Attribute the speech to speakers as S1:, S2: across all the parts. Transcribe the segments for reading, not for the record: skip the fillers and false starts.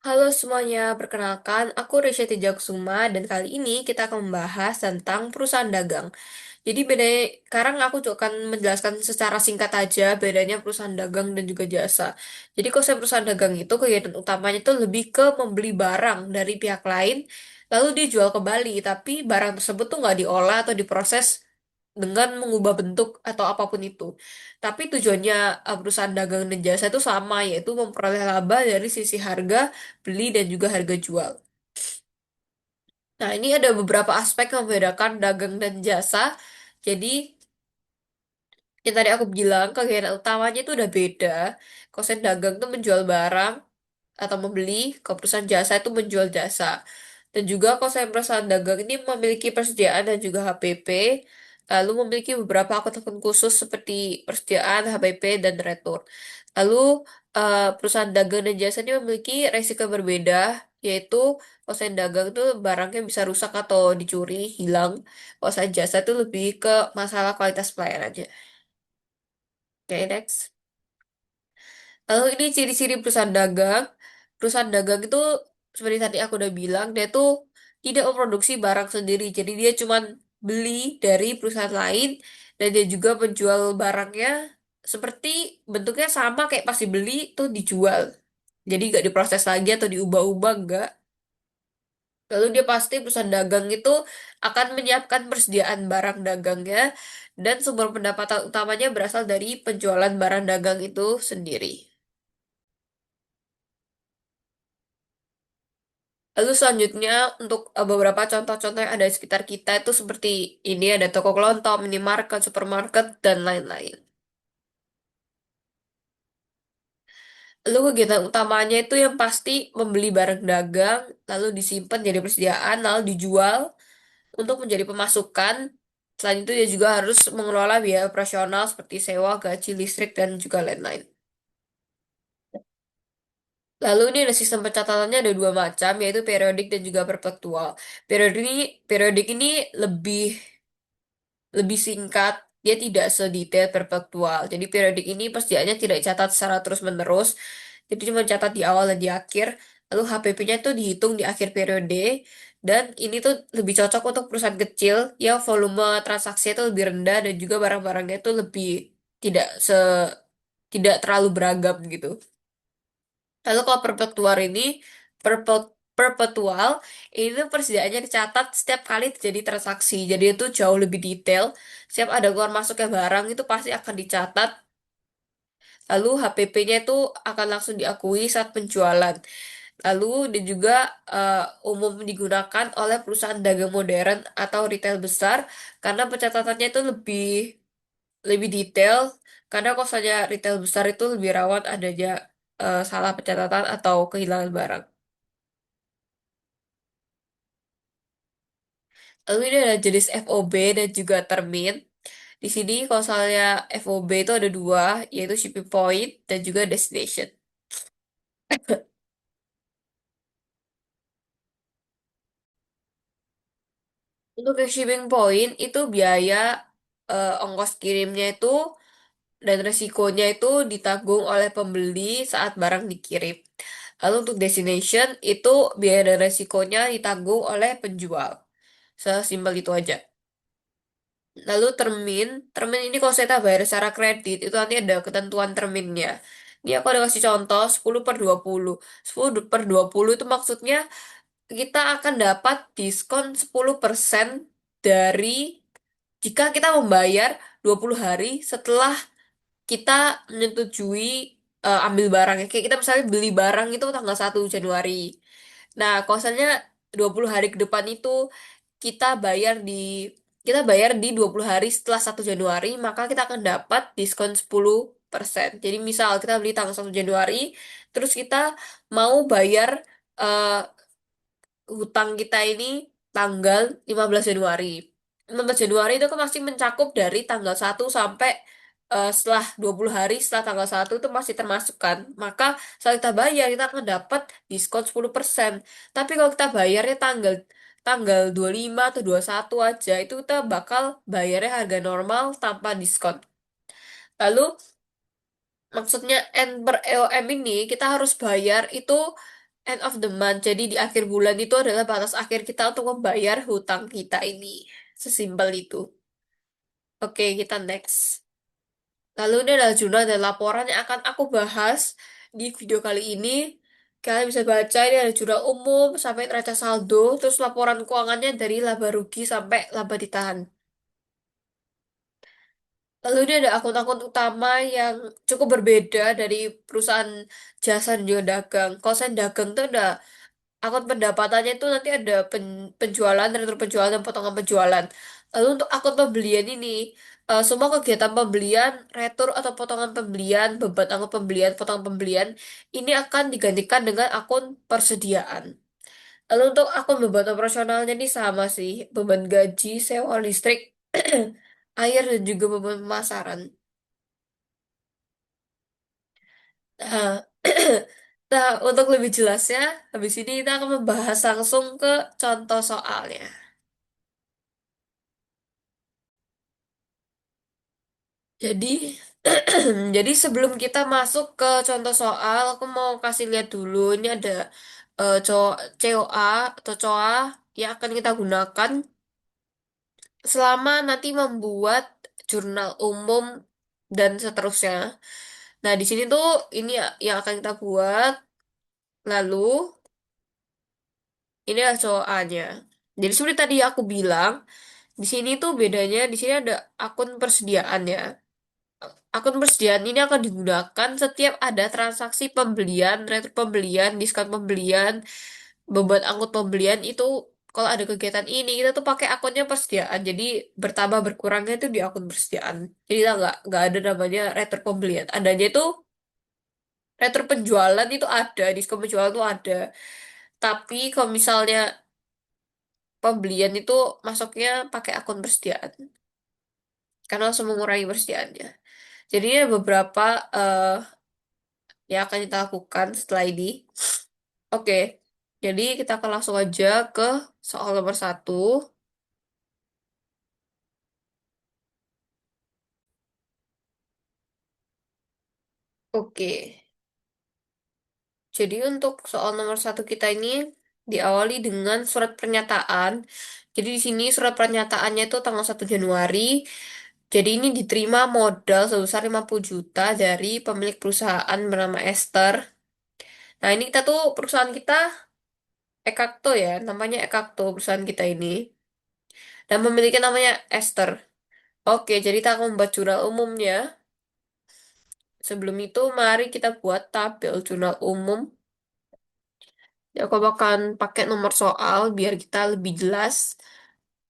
S1: Halo semuanya, perkenalkan aku Risha Tijaksuma dan kali ini kita akan membahas tentang perusahaan dagang. Jadi bedanya, sekarang aku juga akan menjelaskan secara singkat aja bedanya perusahaan dagang dan juga jasa. Jadi konsep perusahaan dagang itu kegiatan utamanya itu lebih ke membeli barang dari pihak lain, lalu dijual kembali, tapi barang tersebut tuh nggak diolah atau diproses dengan mengubah bentuk atau apapun itu. Tapi tujuannya perusahaan dagang dan jasa itu sama, yaitu memperoleh laba dari sisi harga beli dan juga harga jual. Nah, ini ada beberapa aspek yang membedakan dagang dan jasa. Jadi, yang tadi aku bilang, kegiatan utamanya itu udah beda. Kosen dagang itu menjual barang atau membeli, kalau perusahaan jasa itu menjual jasa. Dan juga kosen perusahaan dagang ini memiliki persediaan dan juga HPP, lalu memiliki beberapa akun-akun khusus seperti persediaan, HPP, dan retur. Lalu perusahaan dagang dan jasa ini memiliki resiko berbeda, yaitu kosen dagang itu barangnya bisa rusak atau dicuri, hilang. Kosen jasa itu lebih ke masalah kualitas pelayanannya. Oke, next. Lalu ini ciri-ciri perusahaan dagang. Perusahaan dagang itu seperti tadi aku udah bilang, dia tuh tidak memproduksi barang sendiri. Jadi dia cuman beli dari perusahaan lain dan dia juga menjual barangnya seperti bentuknya sama kayak pas dibeli tuh dijual. Jadi nggak diproses lagi atau diubah-ubah, nggak. Lalu dia pasti perusahaan dagang itu akan menyiapkan persediaan barang dagangnya dan sumber pendapatan utamanya berasal dari penjualan barang dagang itu sendiri. Lalu selanjutnya untuk beberapa contoh-contoh yang ada di sekitar kita itu seperti ini ada toko kelontong, minimarket, supermarket, dan lain-lain. Lalu kegiatan utamanya itu yang pasti membeli barang dagang, lalu disimpan jadi persediaan, lalu dijual untuk menjadi pemasukan. Selain itu dia juga harus mengelola biaya operasional seperti sewa, gaji, listrik, dan juga lain-lain. Lalu ini ada sistem pencatatannya ada dua macam, yaitu periodik dan juga perpetual. Periodik ini lebih lebih singkat, dia tidak sedetail perpetual. Jadi periodik ini pastinya tidak dicatat secara terus-menerus, jadi cuma catat di awal dan di akhir. Lalu HPP-nya tuh dihitung di akhir periode, dan ini tuh lebih cocok untuk perusahaan kecil yang volume transaksi itu lebih rendah dan juga barang-barangnya itu lebih tidak se tidak terlalu beragam gitu. Lalu kalau perpetual ini tuh persediaannya dicatat setiap kali terjadi transaksi. Jadi itu jauh lebih detail. Setiap ada keluar masuknya barang itu pasti akan dicatat. Lalu HPP-nya itu akan langsung diakui saat penjualan. Lalu dia juga eh, umum digunakan oleh perusahaan dagang modern atau retail besar karena pencatatannya itu lebih lebih detail. Karena kalau saja retail besar itu lebih rawan adanya salah pencatatan atau kehilangan barang. Lalu ini ada jenis FOB dan juga termin. Di sini kalau misalnya FOB itu ada dua, yaitu shipping point dan juga destination. Untuk yang shipping point itu biaya ongkos kirimnya itu dan resikonya itu ditanggung oleh pembeli saat barang dikirim. Lalu untuk destination itu biaya dan resikonya ditanggung oleh penjual. Sesimpel itu aja. Lalu termin ini kalau saya bayar secara kredit, itu nanti ada ketentuan terminnya. Ini aku ada kasih contoh 10/20. 10/20 itu maksudnya kita akan dapat diskon 10% dari jika kita membayar 20 hari setelah kita menyetujui ambil barangnya. Kayak kita misalnya beli barang itu tanggal 1 Januari. Nah, kalau misalnya 20 hari ke depan itu kita bayar di kita bayar di 20 hari setelah 1 Januari, maka kita akan dapat diskon 10%. Jadi misal kita beli tanggal 1 Januari, terus kita mau bayar eh, hutang kita ini tanggal 15 Januari. 15 Januari itu kan masih mencakup dari tanggal 1 sampai setelah 20 hari setelah tanggal 1 itu masih termasuk kan. Maka saat kita bayar kita akan dapat diskon 10%. Tapi kalau kita bayarnya tanggal tanggal 25 atau 21 aja itu kita bakal bayarnya harga normal tanpa diskon. Lalu maksudnya N per EOM ini kita harus bayar itu End of the month. Jadi di akhir bulan itu adalah batas akhir kita untuk membayar hutang kita ini. Sesimpel itu. Oke, kita next. Lalu ini adalah jurnal dan laporan yang akan aku bahas di video kali ini. Kalian bisa baca ini ada jurnal umum sampai neraca saldo, terus laporan keuangannya dari laba rugi sampai laba ditahan. Lalu ini ada akun-akun utama yang cukup berbeda dari perusahaan jasa dan juga dagang. Kalau saya dagang tuh ada akun pendapatannya itu nanti ada penjualan, retur penjualan, dan potongan penjualan. Lalu untuk akun pembelian ini, semua kegiatan pembelian, retur atau potongan pembelian, beban akun pembelian, potongan pembelian, ini akan digantikan dengan akun persediaan. Lalu untuk akun beban operasionalnya ini sama sih, beban gaji, sewa listrik, air, dan juga beban pemasaran. Nah, nah, untuk lebih jelasnya, habis ini kita akan membahas langsung ke contoh soalnya. Jadi, jadi sebelum kita masuk ke contoh soal, aku mau kasih lihat dulu. Ini ada COA atau COA yang akan kita gunakan selama nanti membuat jurnal umum dan seterusnya. Nah, di sini tuh ini ya yang akan kita buat. Lalu, ini adalah COA-nya. Jadi seperti tadi aku bilang, di sini tuh bedanya, di sini ada akun persediaannya. Akun persediaan ini akan digunakan setiap ada transaksi pembelian, retur pembelian, diskon pembelian, beban angkut pembelian itu kalau ada kegiatan ini kita tuh pakai akunnya persediaan. Jadi bertambah berkurangnya itu di akun persediaan. Jadi kita nggak ada namanya retur pembelian. Adanya itu retur penjualan itu ada, diskon penjualan itu ada. Tapi kalau misalnya pembelian itu masuknya pakai akun persediaan karena langsung mengurangi persediaannya. Jadi ada beberapa eh, yang akan kita lakukan setelah ini. Oke, jadi kita akan langsung aja ke soal nomor satu. Oke, jadi untuk soal nomor satu kita ini diawali dengan surat pernyataan. Jadi di sini surat pernyataannya itu tanggal 1 Januari. Jadi ini diterima modal sebesar 50 juta dari pemilik perusahaan bernama Esther. Nah ini kita tuh perusahaan kita Ekakto ya, namanya Ekakto perusahaan kita ini. Dan memiliki namanya Esther. Oke, jadi kita akan membuat jurnal umumnya. Sebelum itu, mari kita buat tabel jurnal umum. Ya, aku bakalan pakai nomor soal biar kita lebih jelas.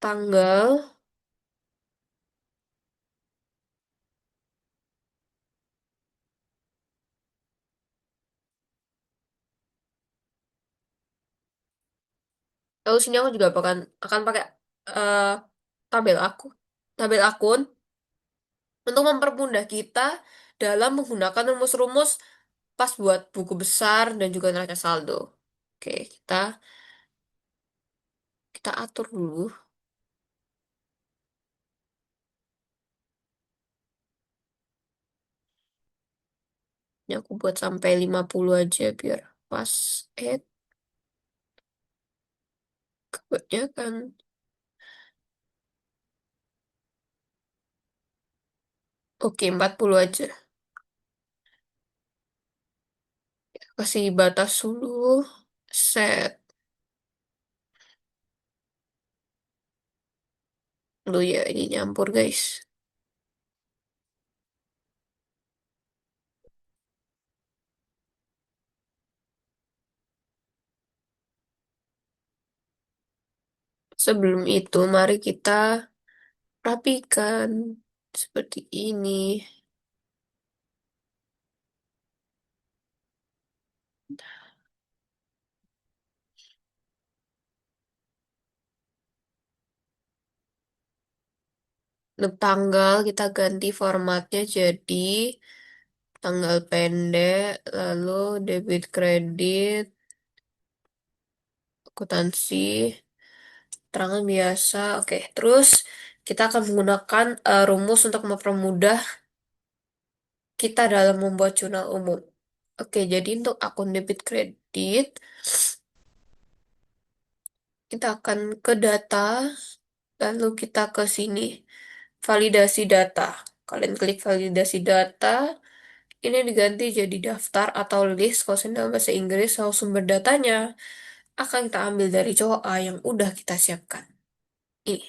S1: Tanggal, lalu sini aku juga akan pakai eh, tabel aku, tabel akun untuk mempermudah kita dalam menggunakan rumus-rumus pas buat buku besar dan juga neraca saldo. Oke, kita atur dulu. Ini aku buat sampai 50 aja biar pas. Eh, kebanyakan. Oke, 40 aja. Kasih batas dulu. Set. Lu ya, ini nyampur guys. Sebelum itu, mari kita rapikan. Seperti ini. Untuk tanggal, kita ganti formatnya jadi tanggal pendek, lalu debit kredit, akuntansi, terangan biasa. Oke, terus kita akan menggunakan rumus untuk mempermudah kita dalam membuat jurnal umum. Oke, jadi untuk akun debit kredit, kita akan ke data, lalu kita ke sini, validasi data. Kalian klik validasi data, ini diganti jadi daftar atau list, kalau dalam bahasa Inggris, kalau sumber datanya akan kita ambil dari cowok A yang udah kita siapkan. Ini.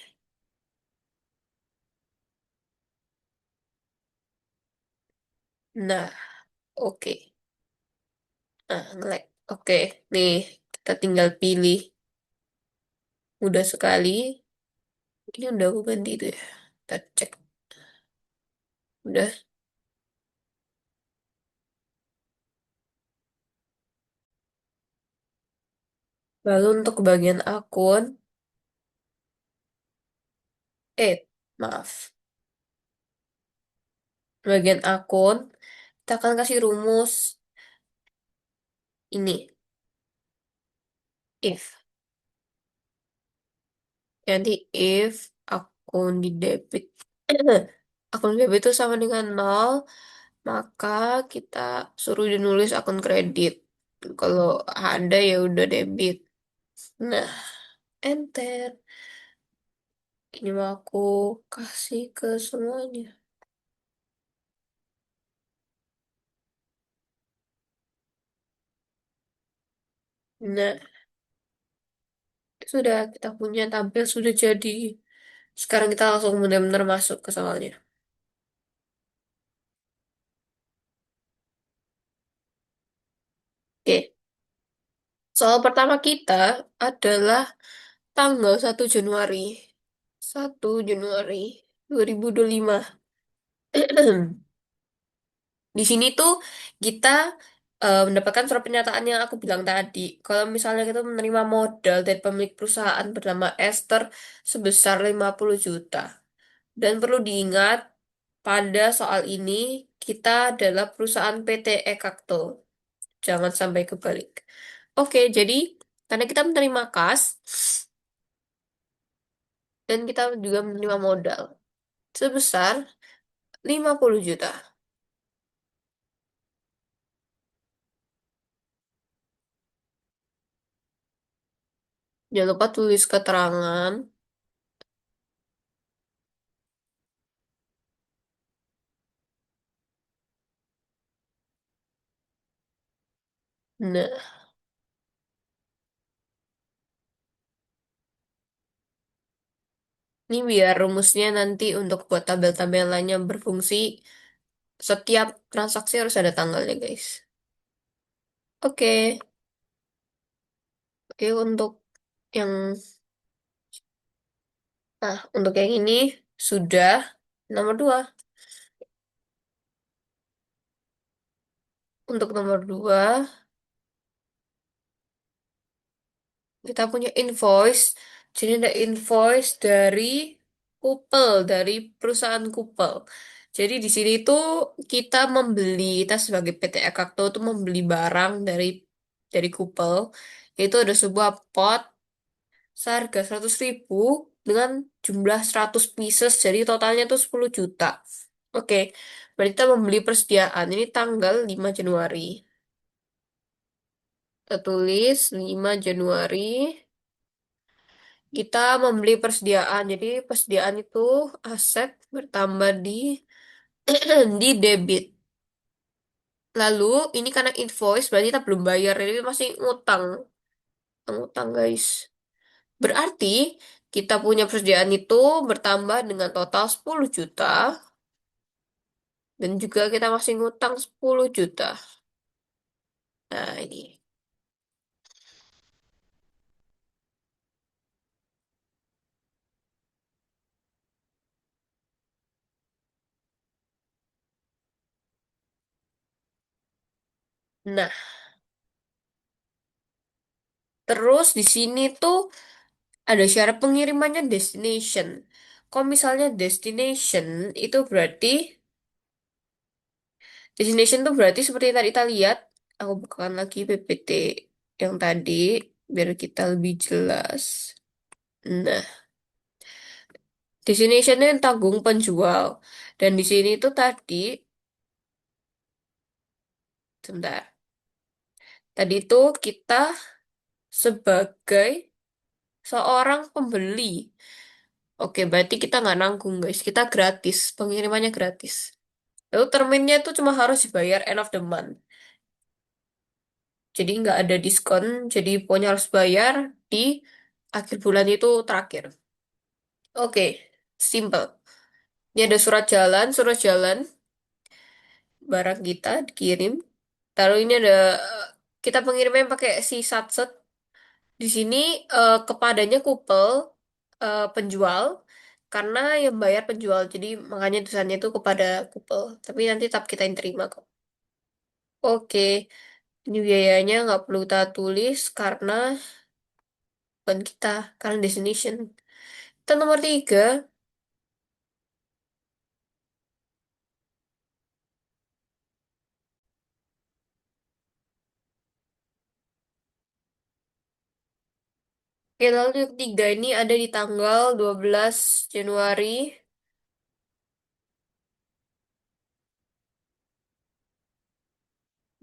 S1: Nah, oke. Nah, nge-lag. Oke, nih kita tinggal pilih. Mudah sekali. Ini udah aku ganti itu ya. Kita cek. Udah. Lalu untuk bagian akun, maaf. Bagian akun, kita akan kasih rumus ini. If. Jadi if akun di debit, akun debit itu sama dengan nol, maka kita suruh dia nulis akun kredit. Kalau ada ya udah debit. Nah, enter. Ini mau aku kasih ke semuanya. Nah, sudah kita punya tampil sudah jadi. Sekarang kita langsung benar-benar masuk ke soalnya. Oke, soal pertama kita adalah tanggal 1 Januari. 1 Januari 2025. Di sini tuh kita mendapatkan surat pernyataan yang aku bilang tadi. Kalau misalnya kita menerima modal dari pemilik perusahaan bernama Esther sebesar 50 juta. Dan perlu diingat, pada soal ini kita adalah perusahaan PT Ekakto. Jangan sampai kebalik. Oke, jadi karena kita menerima kas dan kita juga menerima modal sebesar 50 juta. Jangan lupa tulis keterangan. Nah, ini biar rumusnya nanti untuk buat tabel-tabel lainnya berfungsi. Setiap transaksi harus ada tanggalnya, guys. Oke, oke untuk yang, nah untuk yang ini sudah nomor dua. Untuk nomor dua, kita punya invoice. Jadi ada invoice dari Kupel, dari perusahaan Kupel. Jadi di sini tuh kita membeli, kita sebagai PT Ekakto tuh membeli barang dari Kupel. Itu ada sebuah pot seharga 100.000 dengan jumlah 100 pieces. Jadi totalnya tuh 10 juta. Oke, berarti kita membeli persediaan. Ini tanggal 5 Januari. Kita tulis 5 Januari. Kita membeli persediaan. Jadi persediaan itu aset bertambah di debit. Lalu ini karena invoice berarti kita belum bayar. Jadi masih ngutang. Ngutang guys. Berarti kita punya persediaan itu bertambah dengan total 10 juta. Dan juga kita masih ngutang 10 juta. Nah ini. Nah, terus di sini tuh ada syarat pengirimannya destination. Kalau misalnya destination itu berarti destination tuh berarti seperti yang tadi kita lihat. Aku bukakan lagi PPT yang tadi biar kita lebih jelas. Nah, destinationnya yang tanggung penjual. Dan di sini tuh tadi, sebentar. Tadi itu kita sebagai seorang pembeli. Oke, berarti kita nggak nanggung, guys. Kita gratis. Pengirimannya gratis. Lalu terminnya itu cuma harus dibayar end of the month. Jadi nggak ada diskon. Jadi pokoknya harus bayar di akhir bulan itu terakhir. Oke, simple. Ini ada surat jalan, barang kita dikirim. Taruh ini ada kita pengirimnya pakai si satset. Di sini kepadanya kupel penjual karena yang bayar penjual. Jadi makanya tulisannya itu kepada kupel. Tapi nanti tetap kita yang terima kok. Oke, ini biayanya nggak perlu kita tulis karena bukan kita, karena destination. Kita nomor 3, oke, lalu yang ketiga ini ada di tanggal 12 Januari.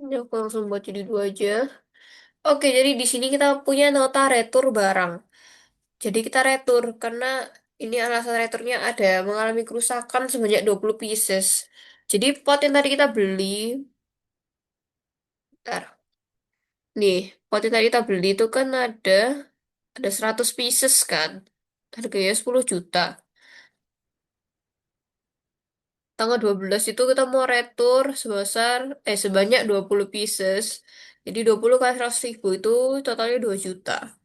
S1: Ini aku langsung buat jadi 2 aja. Oke, jadi di sini kita punya nota retur barang. Jadi kita retur karena ini alasan returnya ada mengalami kerusakan sebanyak 20 pieces. Jadi pot yang tadi kita beli, bentar. Nih, pot yang tadi kita beli itu kan ada 100 pieces kan. Harganya 10 juta. Tanggal 12 itu kita mau retur sebanyak 20 pieces. Jadi 20 kali 100 ribu itu totalnya 2 juta.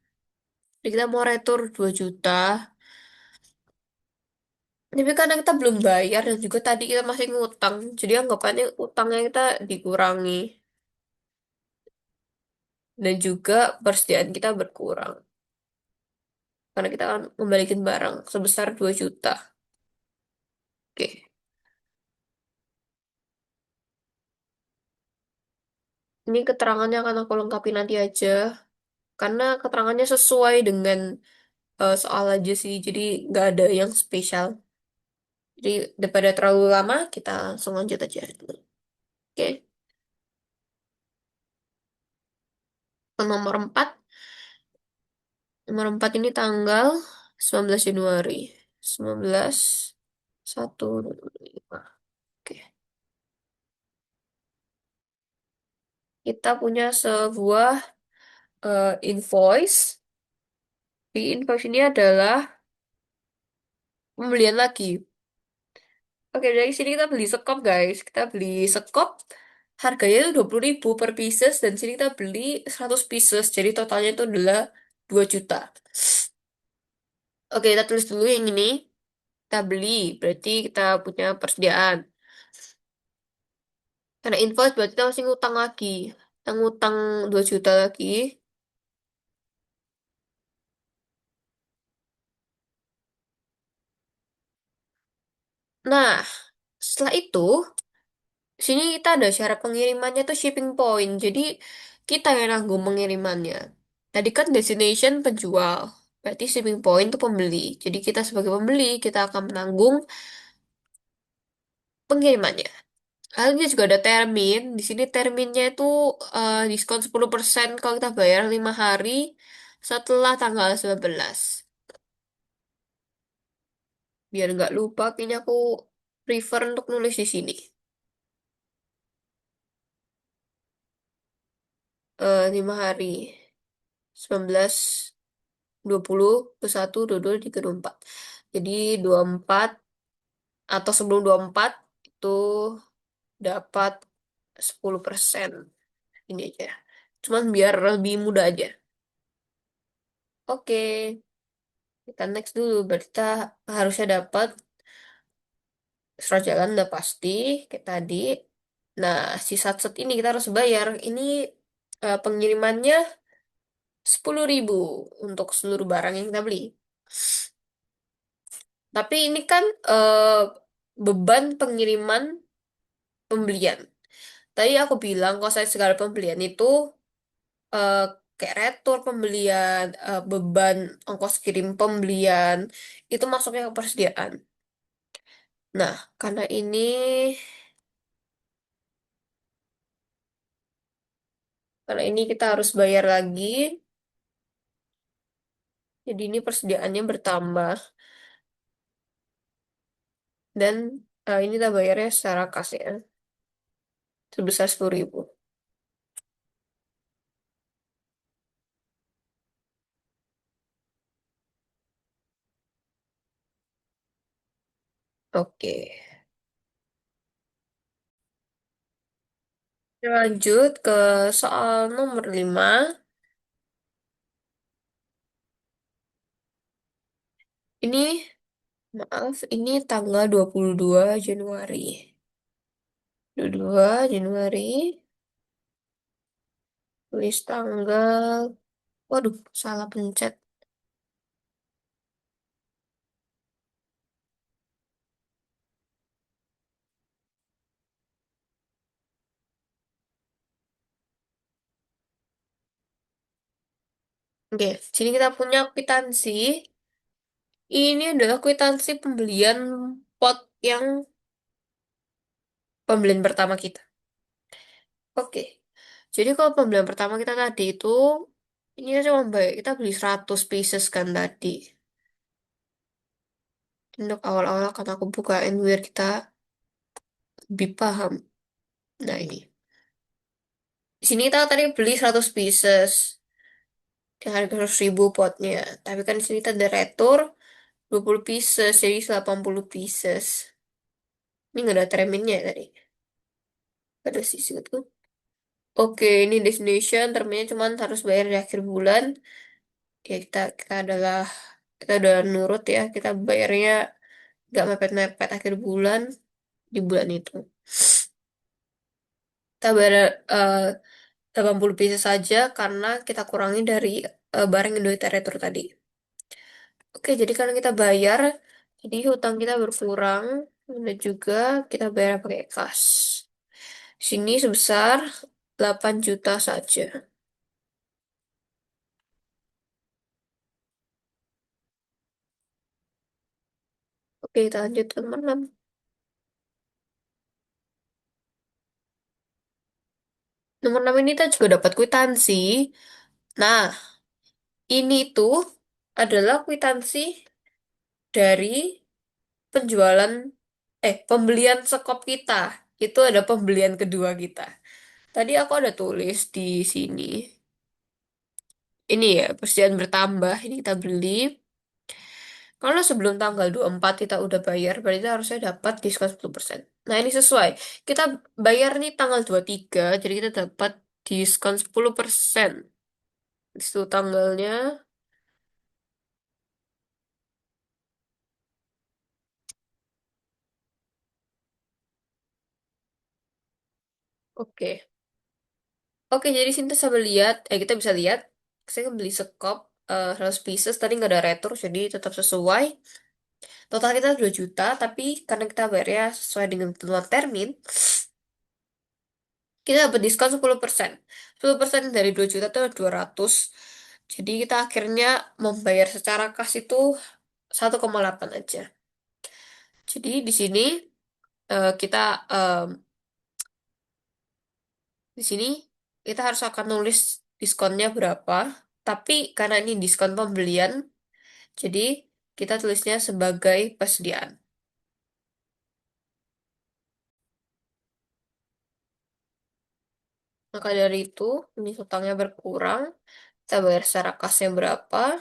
S1: Jadi kita mau retur 2 juta. Tapi karena kita belum bayar dan juga tadi kita masih ngutang. Jadi anggapannya utangnya kita dikurangi. Dan juga persediaan kita berkurang. Karena kita akan membalikin barang sebesar 2 juta. Oke. Ini keterangannya akan aku lengkapi nanti aja. Karena keterangannya sesuai dengan soal aja sih. Jadi nggak ada yang spesial. Jadi daripada terlalu lama, kita langsung lanjut aja. Oke. Ke nomor 4 ini tanggal 19 Januari. 19 1 Oke. Kita punya sebuah invoice. Di invoice ini adalah pembelian lagi. Oke, dari sini kita beli sekop, guys. Kita beli sekop. Harganya itu 20 ribu per pieces. Dan sini kita beli 100 pieces. Jadi totalnya itu adalah 2 juta. Oke, kita tulis dulu yang ini. Kita beli. Berarti kita punya persediaan. Karena invoice berarti kita masih ngutang lagi. Kita ngutang 2 juta lagi. Nah, setelah itu, sini kita ada syarat pengirimannya tuh shipping point. Jadi, kita yang nanggung pengirimannya. Tadi kan destination penjual. Berarti shipping point itu pembeli. Jadi, kita sebagai pembeli, kita akan menanggung pengirimannya. Lalu dia juga ada termin. Di sini terminnya itu diskon 10% kalau kita bayar 5 hari setelah tanggal 19. Biar nggak lupa, kayaknya aku prefer untuk nulis di sini. 5 hari. 19, 20, 21, 22, 23, 24. Jadi 24 atau sebelum 24 itu dapat 10%. Ini aja. Cuman biar lebih mudah aja. Oke, kita next dulu. Berarti kita harusnya dapat surat jalan udah pasti kayak tadi. Nah, si satset ini kita harus bayar. Ini pengirimannya 10 ribu untuk seluruh barang yang kita beli. Tapi ini kan beban pengiriman pembelian. Tadi aku bilang kalau saya segala pembelian itu eh, kayak retur pembelian, beban ongkos kirim pembelian, itu masuknya ke persediaan. Nah, karena ini Karena ini kita harus bayar lagi. Jadi ini persediaannya bertambah. Dan ini kita bayarnya secara kas ya. Sebesar 10.000. Oke. Lanjut ke soal nomor 5. Ini, maaf, ini tanggal 22 Januari. 22 Januari, tulis tanggal. Waduh, salah pencet. Oke, sini kita punya kwitansi. Ini adalah kwitansi pembelian pot yang pembelian pertama kita. Oke, jadi kalau pembelian pertama kita tadi itu, ini kita cuma bayar, kita beli 100 pieces kan tadi. Untuk awal-awal kan aku bukain biar kita lebih paham. Nah ini. Di sini kita tadi beli 100 pieces. Dengan harga 100.000 potnya. Tapi kan di sini kita ada retur 20 pieces, jadi 80 pieces. Ini nggak ada terminnya ya tadi. Nggak ada sih sebetulnya. Oke, ini destination, terminnya cuman harus bayar di akhir bulan. Ya kita adalah kita udah nurut ya, kita bayarnya nggak mepet-mepet akhir bulan di bulan itu. Kita bayar eh, 80 pieces saja karena kita kurangi dari barang yang udah kita retur tadi. Oke, jadi karena kita bayar, jadi hutang kita berkurang dan juga kita bayar pakai kas. Sini sebesar 8 juta saja. Oke, kita lanjut ke nomor 6. Nomor 6 ini kita juga dapat kwitansi. Nah, ini tuh adalah kwitansi dari penjualan, pembelian sekop kita. Itu ada pembelian kedua kita. Tadi aku ada tulis di sini. Ini ya, persediaan bertambah. Ini kita beli. Kalau sebelum tanggal 24 kita udah bayar, berarti harusnya dapat diskon 10%. Nah, ini sesuai. Kita bayar nih tanggal 23, jadi kita dapat diskon 10%. Itu tanggalnya. Oke. Oke, jadi sini tuh saya lihat, kita bisa lihat, saya beli sekop 100 pieces, tadi nggak ada retur, jadi tetap sesuai. Total kita 2 juta, tapi karena kita bayarnya sesuai dengan ketentuan termin, kita dapat diskon 10%. 10% dari 2 juta itu 200. Jadi kita akhirnya membayar secara kas itu 1,8 aja. Jadi di sini kita di sini kita harus akan nulis diskonnya berapa. Tapi karena ini diskon pembelian, jadi kita tulisnya sebagai persediaan. Maka dari itu, ini hutangnya berkurang. Kita bayar secara kasnya berapa.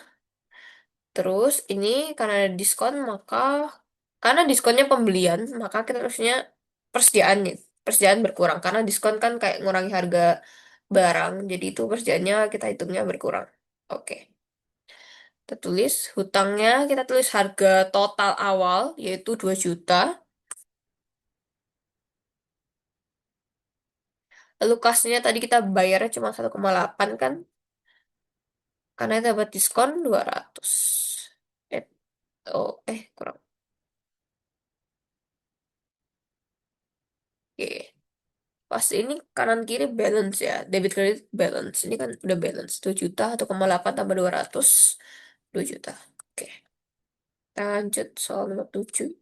S1: Terus ini karena ada diskon, maka karena diskonnya pembelian, maka kita harusnya persediaannya. Persediaan berkurang. Karena diskon kan kayak ngurangi harga barang. Jadi itu persediaannya kita hitungnya berkurang. Oke. Kita tulis hutangnya, kita tulis harga total awal, yaitu 2 juta. Lalu kasnya tadi kita bayarnya cuma 1,8 kan? Karena kita dapat diskon 200. Eh, kurang. Oke. Pas ini kanan kiri balance ya. Debit kredit balance. Ini kan udah balance. 2 juta, 1,8 tambah 200. 2 juta. Oke. Kita lanjut soal nomor 7.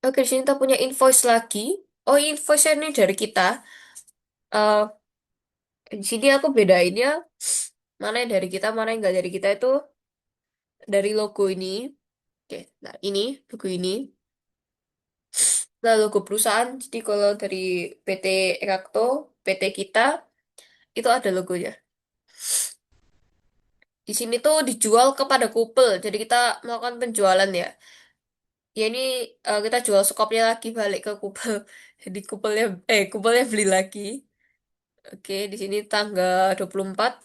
S1: Oke, di sini kita punya invoice lagi. Oh, invoice ini dari kita. Eh di sini aku bedainnya mana yang dari kita, mana yang nggak dari kita itu dari logo ini. Oke, nah ini logo ini. Nah, logo perusahaan. Jadi kalau dari PT Ekakto, PT kita itu ada logonya. Di sini tuh dijual kepada Kupel. Jadi kita melakukan penjualan ya. Ya ini kita jual skopnya lagi balik ke Kupel. Jadi Kupelnya beli lagi. Oke, di sini tanggal 24.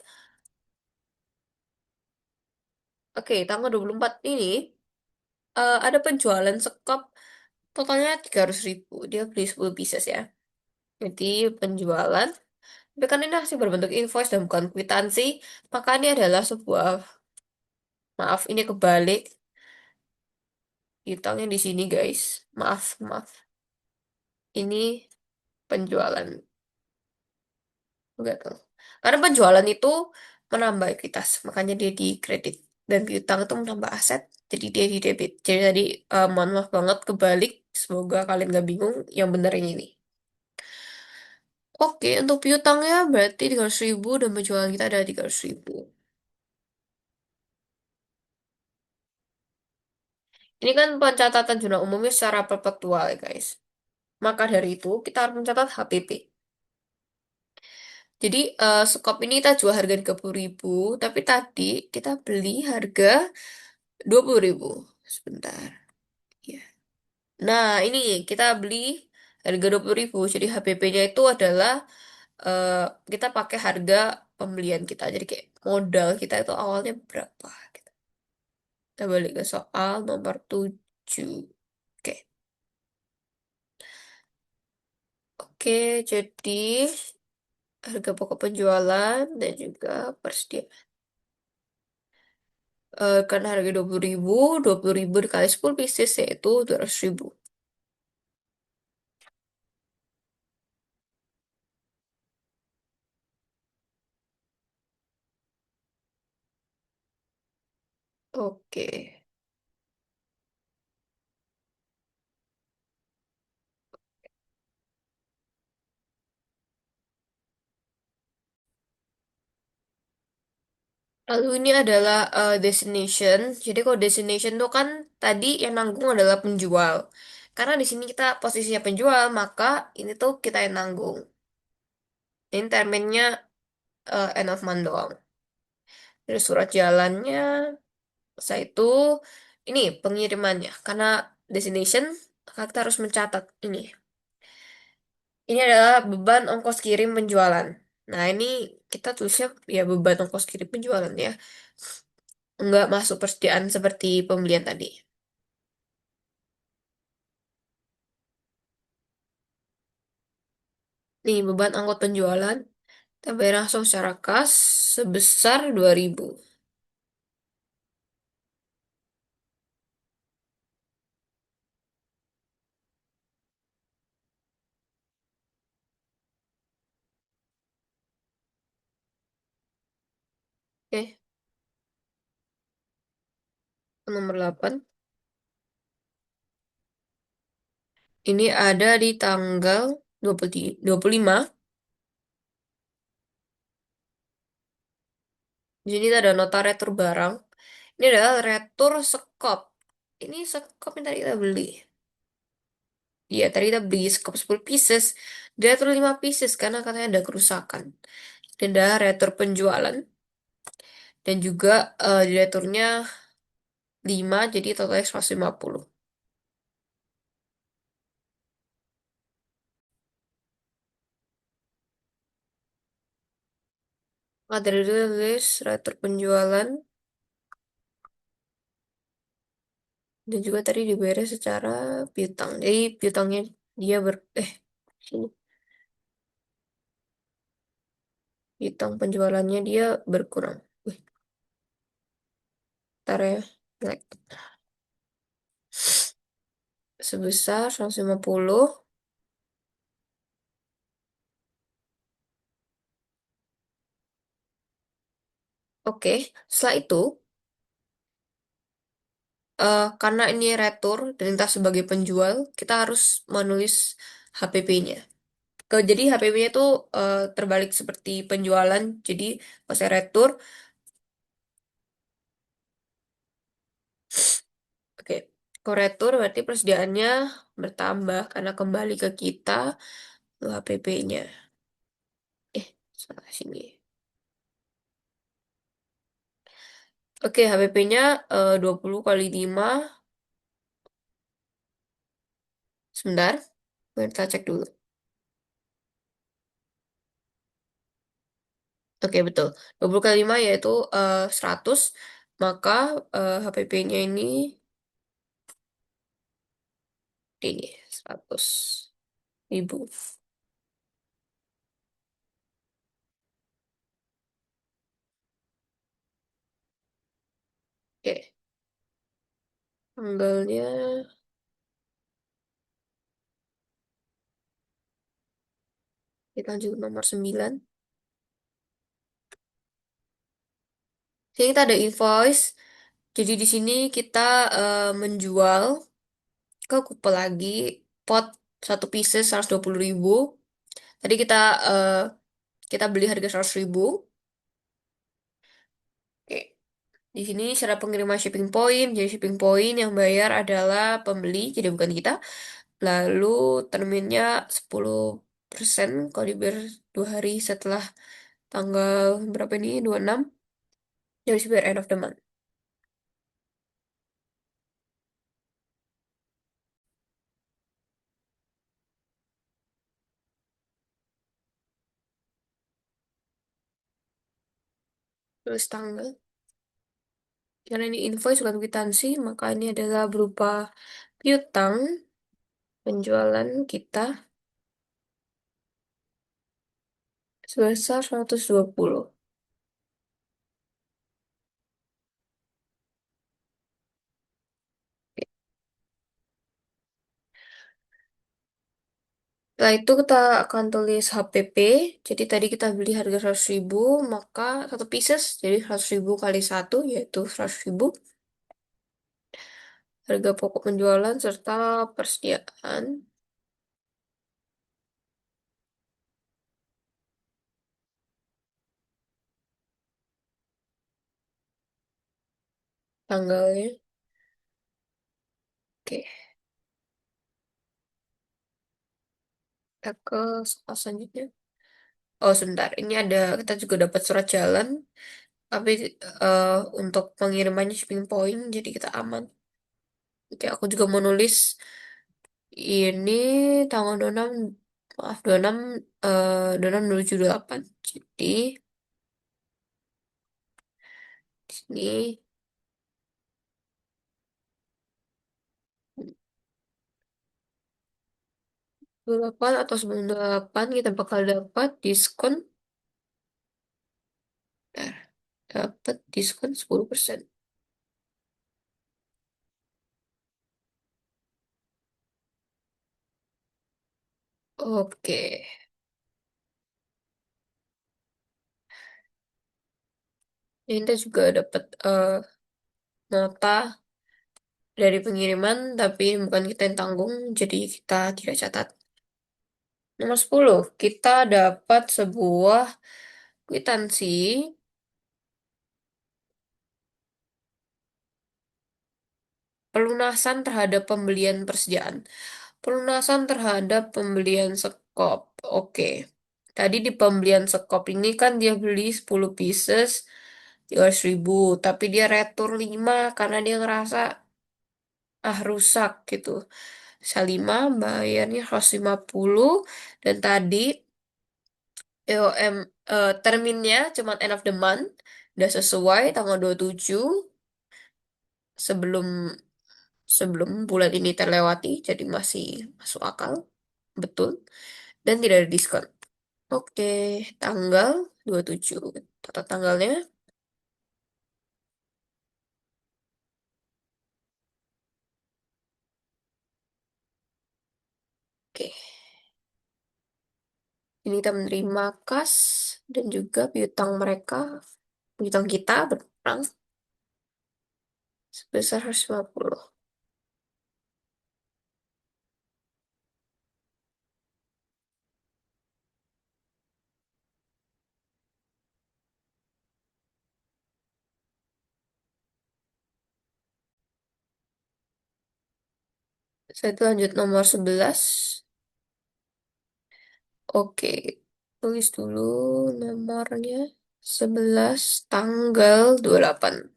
S1: Oke, tanggal 24 ini ada penjualan sekop totalnya 300.000. Dia beli 10 pieces ya. Jadi penjualan. Tapi kan ini masih berbentuk invoice dan bukan kwitansi. Maka ini adalah sebuah, maaf ini kebalik. Utangnya di sini guys. Maaf, maaf. Ini penjualan. Enggak tahu. Karena penjualan itu menambah ekuitas. Makanya dia di kredit. Dan piutang itu menambah aset. Jadi dia di debit. Jadi tadi mohon maaf banget kebalik. Semoga kalian gak bingung. Yang bener yang ini. Oke, untuk piutangnya berarti 300.000 dan penjualan kita ada 300.000. Ini kan pencatatan jurnal umumnya secara perpetual ya guys. Maka dari itu kita harus mencatat HPP. Jadi skop ini kita jual harga 30.000, tapi tadi kita beli harga 20.000. Sebentar. Ya. Nah, ini kita beli harga 20.000. Jadi HPP-nya itu adalah eh, kita pakai harga pembelian kita. Jadi kayak modal kita itu awalnya berapa, gitu. Kita balik ke soal nomor 7. Oke. Oke, jadi harga pokok penjualan dan juga persediaan. Karena harga 20.000 dikali 10 pieces yaitu 200.000. Oke. Lalu ini adalah destination. Jadi kalau destination itu kan tadi yang nanggung adalah penjual. Karena di sini kita posisinya penjual, maka ini tuh kita yang nanggung. Ini terminnya end of month doang. Dari surat jalannya, saya itu ini pengirimannya. Karena destination, maka kita harus mencatat ini. Ini adalah beban ongkos kirim penjualan. Nah, ini kita tulisnya ya beban ongkos kirim penjualan ya. Enggak masuk persediaan seperti pembelian tadi. Nih, beban angkut penjualan. Kita bayar langsung secara kas sebesar 2.000. Oke, ke nomor 8. Ini ada di tanggal 25. Jadi kita ada nota retur barang. Ini adalah retur sekop. Ini sekop yang tadi kita beli. Iya, tadi kita beli sekop 10 pieces. Dia retur 5 pieces karena katanya ada kerusakan. Dan ada retur penjualan. Dan juga di returnya 5, jadi totalnya 150. Materi tulis, retur penjualan, dan juga tadi dibayar secara piutang. Jadi piutangnya dia sini, piutang penjualannya dia berkurang. Wih, ntar ya. Naik. Sebesar 150. Oke, setelah itu, karena ini retur dan kita sebagai penjual, kita harus menulis HPP-nya. Jadi HPP-nya itu terbalik seperti penjualan. Jadi pas saya retur, oke, koretur berarti persediaannya bertambah karena kembali ke kita HPP-nya. Salah sini. Oke, HPP-nya 20 kali 5. Sebentar, kita cek dulu. Oke, betul. 20 kali 5 yaitu 100. Maka HPP-nya ini 100.000. Oke, tanggalnya kita lanjut ke nomor 9. Jadi kita ada invoice. Jadi di sini kita menjual ke Couple lagi pot satu pieces 120.000. Tadi eh, kita beli harga 100.000. Oke. Di sini syarat pengiriman shipping point. Jadi shipping point yang bayar adalah pembeli, jadi bukan kita. Lalu terminnya 10% kalau dibayar 2 hari setelah tanggal berapa ini? 26. Jadi harus bayar end of the month. Terus tanggal. Karena ini invoice bukan kwitansi, maka ini adalah berupa piutang penjualan kita sebesar 120. Setelah itu kita akan tulis HPP. Jadi tadi kita beli harga 100.000, maka satu pieces, jadi 100.000 kali satu, yaitu 100.000. Harga pokok penjualan serta persediaan tanggalnya. Oke, kita ke soal selanjutnya. Oh, sebentar. Ini ada, kita juga dapat surat jalan. Tapi eh, untuk pengirimannya shipping point, jadi kita aman. Oke, aku juga mau nulis ini tanggal 26, maaf, 26, 26 menuju 8. Jadi, di sini 28 atau sebelum 28 kita bakal dapat diskon. Nah, dapat diskon 10%. Oke. Ini kita juga dapat nota dari pengiriman, tapi bukan kita yang tanggung, jadi kita tidak catat. Nomor 10 kita dapat sebuah kwitansi pelunasan terhadap pembelian persediaan. Pelunasan terhadap pembelian sekop. Oke. Tadi di pembelian sekop ini kan dia beli 10 pieces 300.000, tapi dia retur 5 karena dia ngerasa rusak gitu. Bisa 5 bayarnya 150, dan tadi EOM terminnya cuma end of the month, udah sesuai tanggal 27 sebelum sebelum bulan ini terlewati, jadi masih masuk akal, betul, dan tidak ada diskon. Oke, tanggal 27. Tata tanggalnya. Oke, ini kita menerima kas dan juga piutang mereka, piutang kita berkurang sebesar 150. Saya lanjut nomor 11. Oke, tulis dulu nomornya. 11 tanggal 28.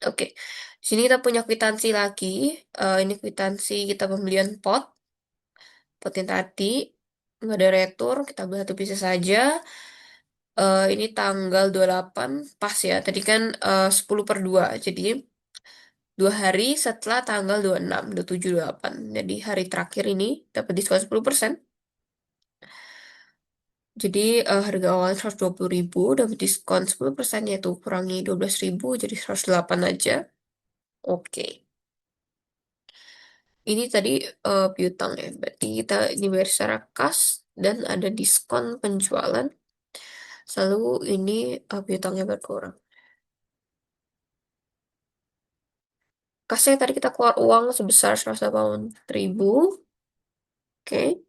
S1: Oke, di sini kita punya kwitansi lagi. Ini kwitansi kita pembelian pot yang tadi. Nggak ada retur, kita beli satu pieces saja. Ini tanggal 28, pas ya. Tadi kan 10/2. Jadi 2 hari setelah tanggal 26, 27, 28. Jadi hari terakhir ini dapat diskon 10%. Jadi harga awalnya 120.000, dapat diskon 10%, yaitu kurangi 12.000, jadi 108 aja. Oke. Ini tadi piutang ya. Berarti kita dibayar secara kas dan ada diskon penjualan. Selalu ini piutangnya berkurang. Kasnya tadi kita keluar uang sebesar 180.000. Oke.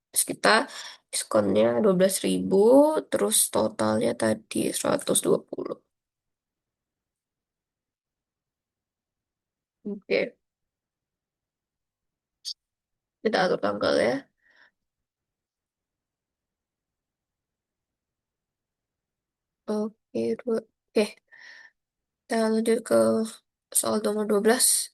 S1: Terus kita diskonnya 12.000. Terus totalnya tadi 120. Oke. Kita atur tanggal ya. Oke. Oke. Kita lanjut ke soal nomor 12.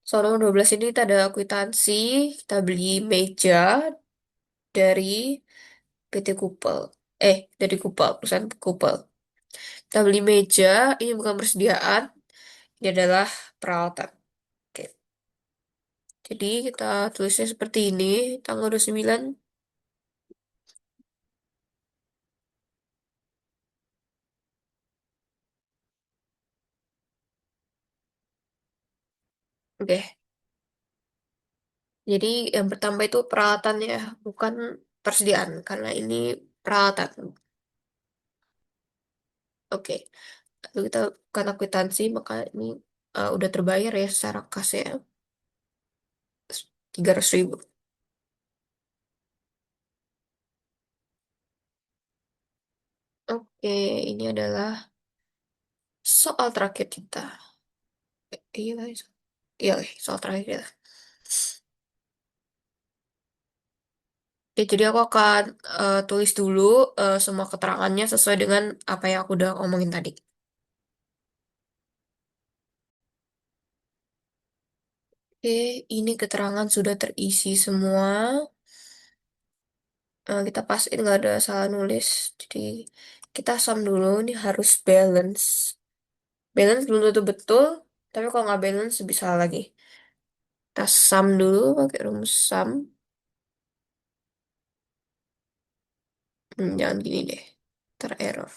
S1: Soal nomor 12 ini kita ada kwitansi. Kita beli meja dari PT Kupel. Dari Kupel, perusahaan Kupel. Kita beli meja, ini bukan persediaan, ini adalah perawatan. Oke. Jadi kita tulisnya seperti ini, tanggal 29. Oke. Jadi yang pertama itu peralatan ya, bukan persediaan, karena ini peralatan. Oke. Lalu kita karena kwitansi, maka ini udah terbayar ya secara kas ya, 300.000. Oke, ini adalah soal terakhir kita. Iya, guys. Iya, oke, soal terakhir kita. Oke, jadi aku akan tulis dulu semua keterangannya sesuai dengan apa yang aku udah omongin tadi. Oke, ini keterangan sudah terisi semua. Kita pastiin nggak ada salah nulis. Jadi kita sum dulu, ini harus balance. Balance belum tentu betul, tapi kalau nggak balance bisa lagi. Kita sum dulu pakai rumus sum. Jangan gini deh, tererror.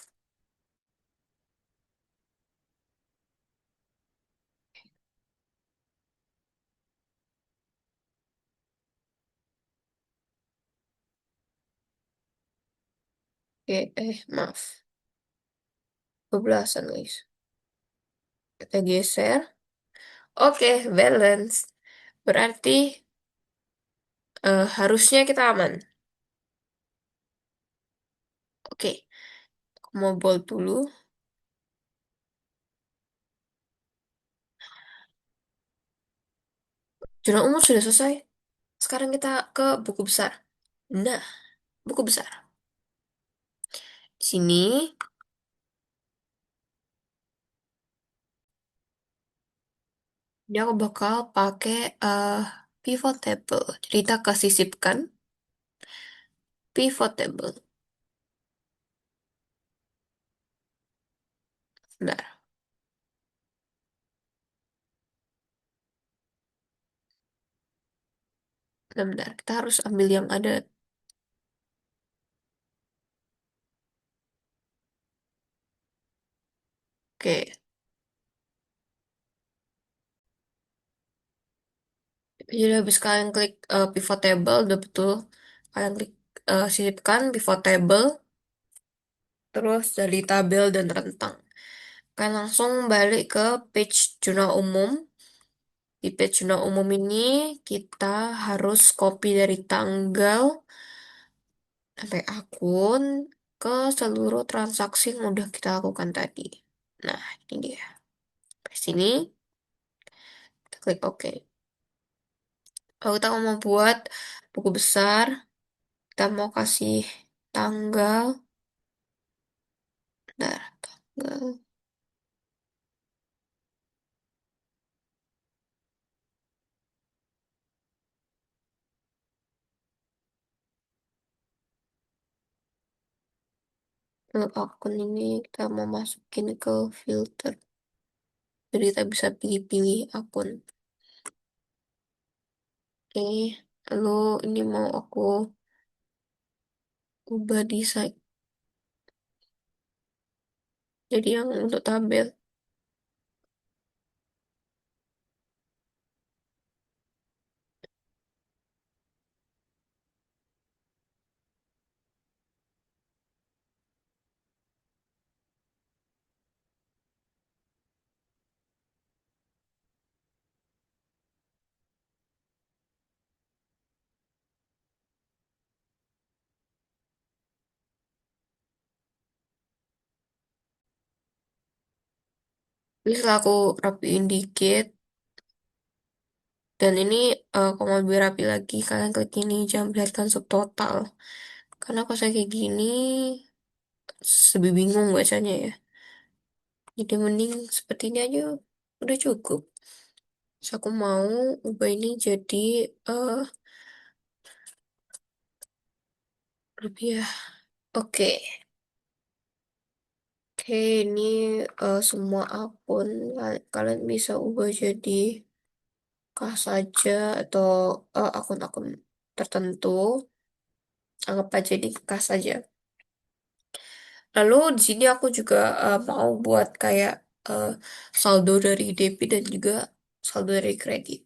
S1: Oke, maaf. 12-an guys. Kita geser. Oke, balance. Berarti harusnya kita aman. Oke, aku mau bold dulu. Jurnal umum sudah selesai. Sekarang kita ke buku besar. Nah, buku besar. Di sini dia aku bakal pakai pivot table. Jadi kita kasih sisipkan pivot table. Bentar, bentar. Kita harus ambil yang ada. Oke, jadi habis kalian klik pivot table, udah betul. Kalian klik sisipkan pivot table, terus dari tabel dan rentang. Kalian langsung balik ke page jurnal umum. Di page jurnal umum ini kita harus copy dari tanggal sampai akun ke seluruh transaksi yang udah kita lakukan tadi. Nah, ini dia. Di sini, kita klik OK. Lalu kita mau buat buku besar, kita mau kasih tanggal, bentar, tanggal, lalu akun ini kita mau masukin ke filter. Jadi kita bisa pilih-pilih akun. Oke, lalu ini mau aku ubah desain. Jadi yang untuk tabel. Ini setelah aku rapiin dikit, dan ini kalau mau lebih rapi lagi, kalian klik ini, jangan perlihatkan subtotal. Karena kalau saya kayak gini, lebih bingung bacanya ya. Jadi mending seperti ini aja, udah cukup. Terus aku mau ubah ini jadi eh rupiah. Oke, oke ini semua akun kalian bisa ubah jadi kas saja atau akun-akun tertentu. Anggap aja di kas saja. Lalu di sini aku juga mau buat kayak eh, saldo dari debit dan juga saldo dari kredit.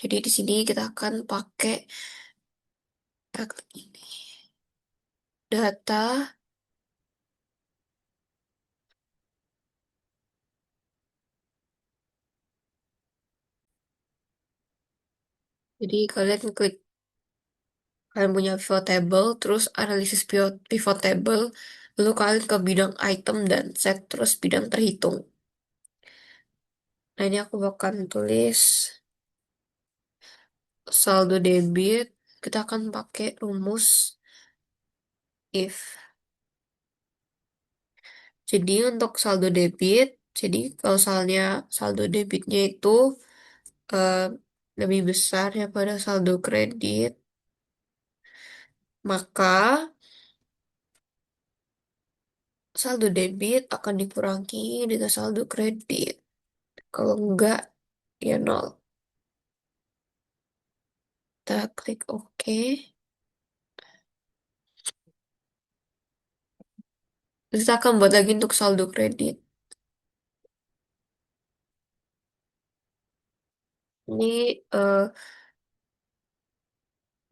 S1: Jadi di sini kita akan pakai tag ini data. Jadi kalian punya pivot table, terus analisis pivot table, lalu kalian ke bidang item dan set terus bidang terhitung. Nah ini aku bakal tulis saldo debit. Kita akan pakai rumus if. Jadi untuk saldo debit, jadi kalau misalnya saldo debitnya itu eh, lebih besar daripada saldo kredit, maka saldo debit akan dikurangi dengan saldo kredit. Kalau enggak, ya nol. Kita klik OK. Terus kita akan buat lagi untuk saldo kredit. Ini eh,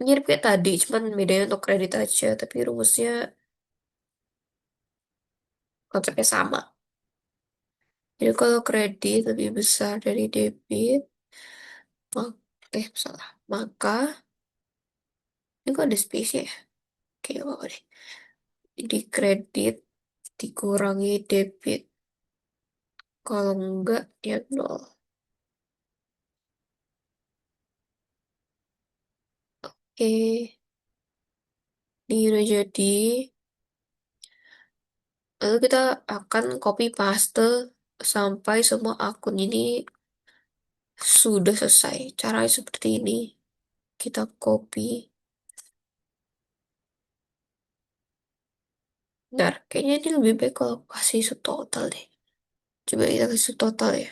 S1: mirip kayak tadi, cuman bedanya untuk kredit aja, tapi rumusnya konsepnya sama. Jadi kalau kredit lebih besar dari debit, mak salah. Maka, ini kok ada space ya? Oke, apa deh. Jadi kredit dikurangi debit. Kalau enggak, ya nol. Oke, ini udah jadi. Lalu kita akan copy paste sampai semua akun ini sudah selesai. Caranya seperti ini. Kita copy. Bentar, kayaknya ini lebih baik kalau aku kasih subtotal deh. Coba kita kasih subtotal ya.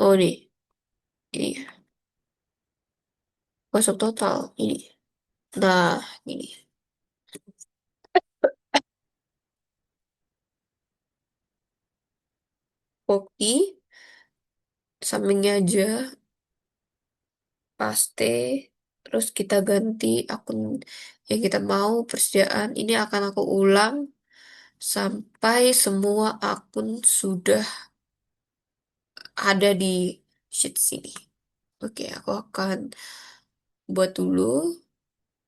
S1: Oh nih, ini ya. Oh, subtotal, ini. Nah, ini. Copy, sampingnya aja, paste, terus kita ganti akun yang kita mau, persediaan. Ini akan aku ulang sampai semua akun sudah ada di sheet sini. Oke, aku akan buat dulu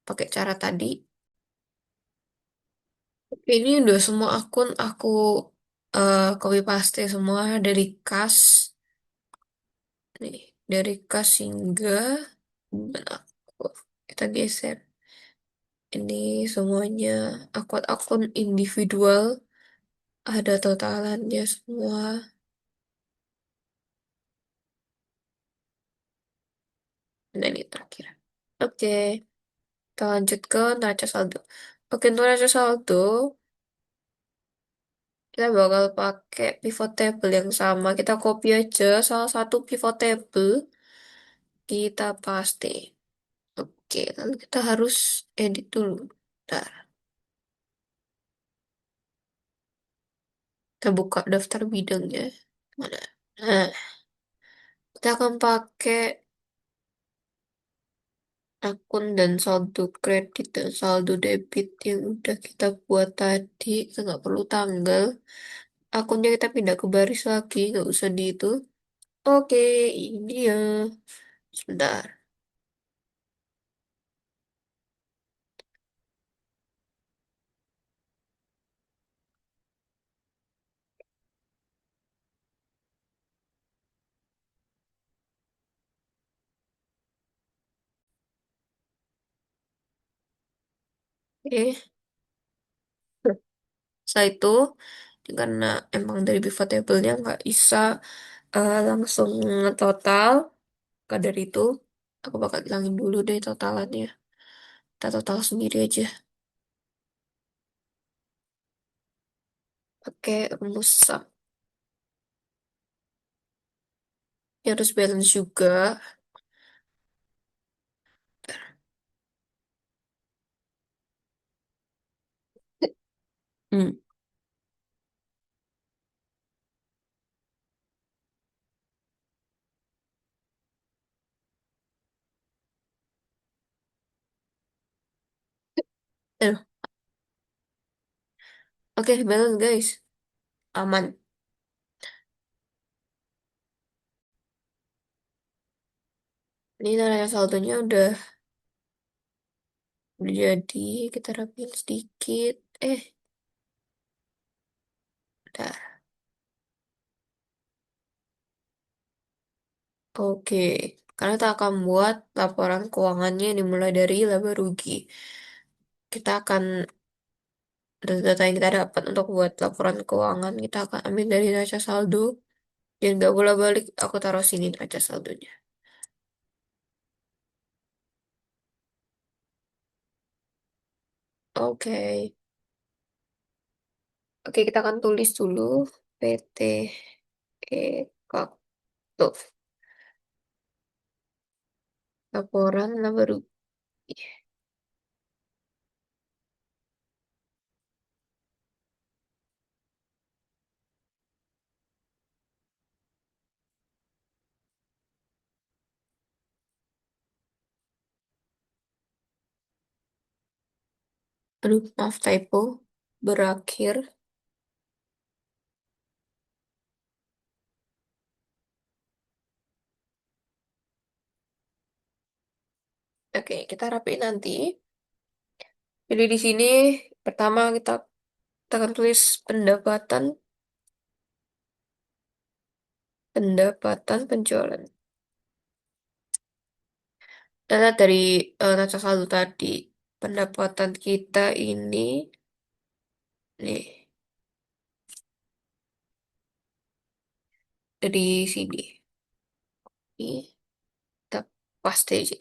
S1: pakai cara tadi. Ini udah semua akun aku copy paste semua dari kas nih, dari kas hingga dan aku kita geser ini semuanya akun-akun individual ada totalannya semua. Nah ini terakhir. Oke, kita lanjut ke neraca saldo. Oke, untuk neraca saldo kita bakal pakai pivot table yang sama. Kita copy aja salah satu pivot table, kita paste. Oke, lalu kita harus edit dulu. Bentar, kita buka daftar bidangnya. Mana? Nah, kita akan pakai akun dan saldo kredit dan saldo debit yang udah kita buat tadi. Kita nggak perlu tanggal. Akunnya kita pindah ke baris lagi, nggak usah di itu. Oke, ini dia. Sebentar. Oke. Setelah itu, karena emang dari pivot table-nya nggak bisa langsung total, maka dari itu aku bakal hilangin dulu deh totalannya. Kita total sendiri aja. Pakai rumus sum. Ini harus balance juga. Hmm. Aduh. Oke, balance guys. Aman. Ini nilai saldonya udah jadi. Kita rapiin sedikit. Udah. Oke. Karena kita akan buat laporan keuangannya dimulai dari laba rugi. Kita akan data yang kita dapat untuk buat laporan keuangan kita akan ambil dari neraca saldo dan nggak boleh balik aku taruh sini neraca saldonya. Oke. Oke, kita akan tulis dulu PT Ekak tuh laporan laba rugi. Aduh, maaf typo. Berakhir. Oke, kita rapiin nanti. Jadi di sini pertama kita akan tulis pendapatan pendapatan penjualan. Data dari neraca saldo tadi, pendapatan kita ini nih dari sini. Ini kita paste aja.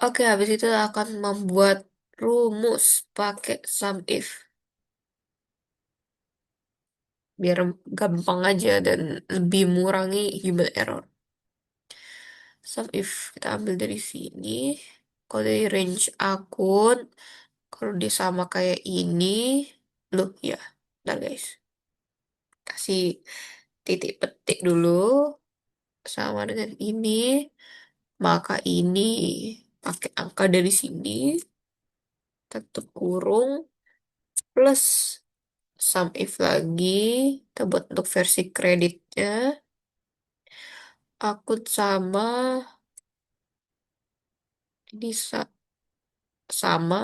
S1: Oke, habis itu akan membuat rumus pakai sum if biar gampang aja dan lebih mengurangi human error. Sum if kita ambil dari sini. Kalau dari range akun, kalau dia sama kayak ini, loh ya, bentar guys. Kasih titik petik dulu sama dengan ini, maka ini pakai angka dari sini, tutup kurung, plus sum if lagi, kita buat untuk versi kreditnya, akun sama, ini sama,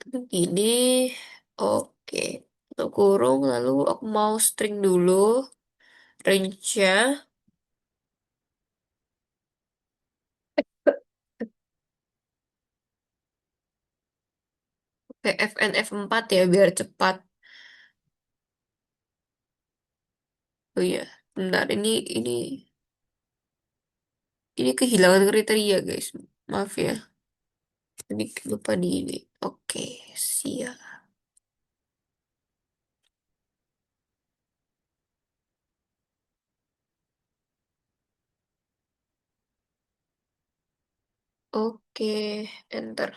S1: Begini, oke. Untuk kurung, lalu aku mau string dulu. Range-nya, kayak FN F4 ya, biar cepat. Oh iya, bentar, ini kehilangan kriteria, guys. Maaf ya, ini lupa di ini. Oke, siap. Oke, enter.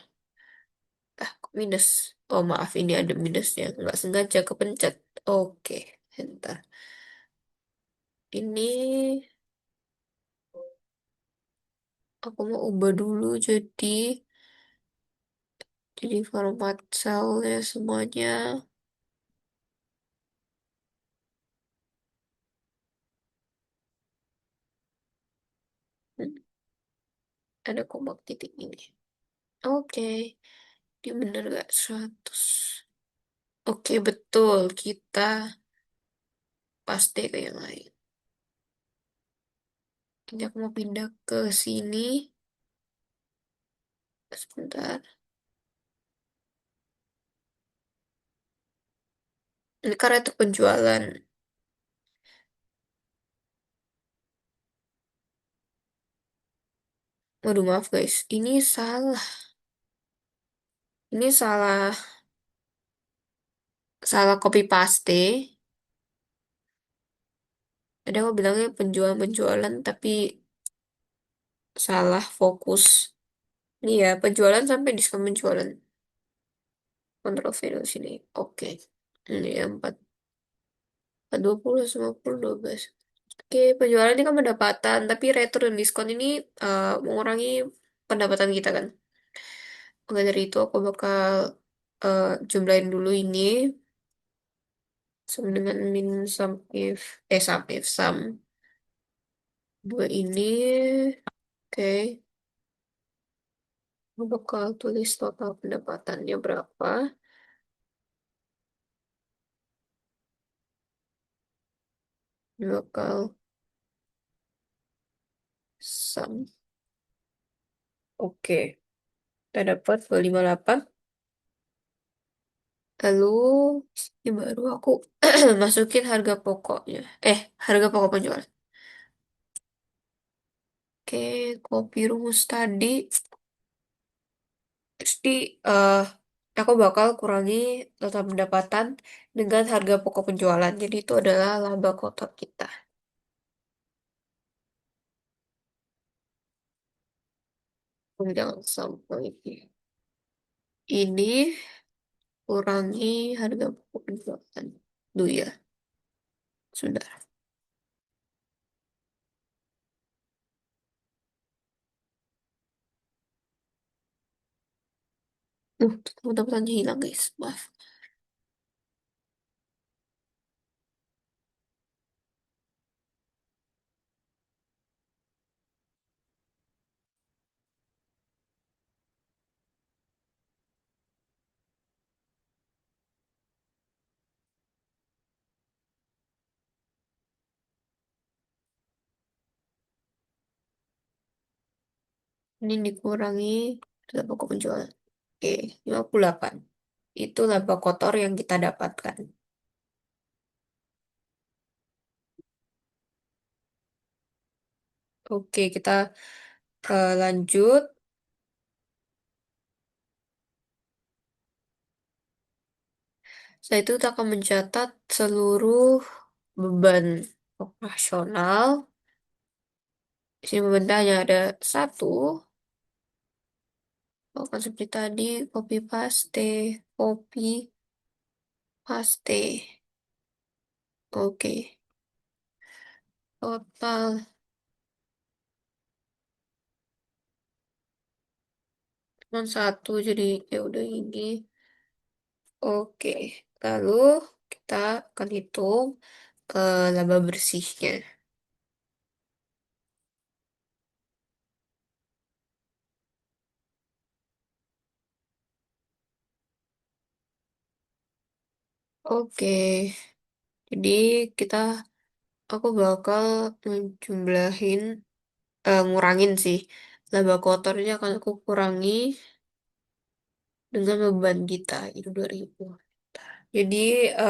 S1: Ah, kok minus. Oh, maaf, ini ada minusnya. Nggak sengaja kepencet. Oke, enter. Ini aku mau ubah dulu jadi format cellnya semuanya. Hmm, ada koma titik ini. Oke, dia bener gak 100? Oke, betul. Kita pasti ke yang lain. Ini aku mau pindah ke sini. Sebentar. Ini karena itu penjualan. Waduh, maaf guys. Ini salah. Ini salah copy paste. Ada aku bilangnya penjualan-penjualan tapi salah fokus. Ini ya, penjualan sampai diskon penjualan. Kontrol V di sini. Oke. Ini ya, 20 50 12. Oke, penjualan ini kan pendapatan, tapi retur dan diskon ini mengurangi pendapatan kita kan. Maka dari itu aku bakal jumlahin dulu ini sama dengan min sum if sum dua ini. Oke, aku bakal tulis total pendapatannya berapa. Ini bakal sum. Oke, kita dapat 258. Lalu ini baru aku masukin harga pokoknya. Harga pokok penjualan. Oke, kopi rumus tadi. Pasti eh aku bakal kurangi total pendapatan dengan harga pokok penjualan. Jadi itu adalah laba kotor kita. Jangan sampai ini kurangi harga pokok penjualan. Duh ya, sudah. Total pendapatannya hilang guys. Maaf. Ini dikurangi harga pokok penjualan. Oke, 58. Itu laba kotor yang kita dapatkan. Oke, kita lanjut. Setelah itu kita akan mencatat seluruh beban operasional. Di sini bebannya hanya ada satu. Akan seperti tadi, copy paste. Oke, total cuma satu, jadi ya udah ini. Oke, lalu kita akan hitung laba bersihnya. Oke, jadi kita aku bakal menjumlahin ngurangin sih laba kotornya akan aku kurangi dengan beban kita itu 2000. Jadi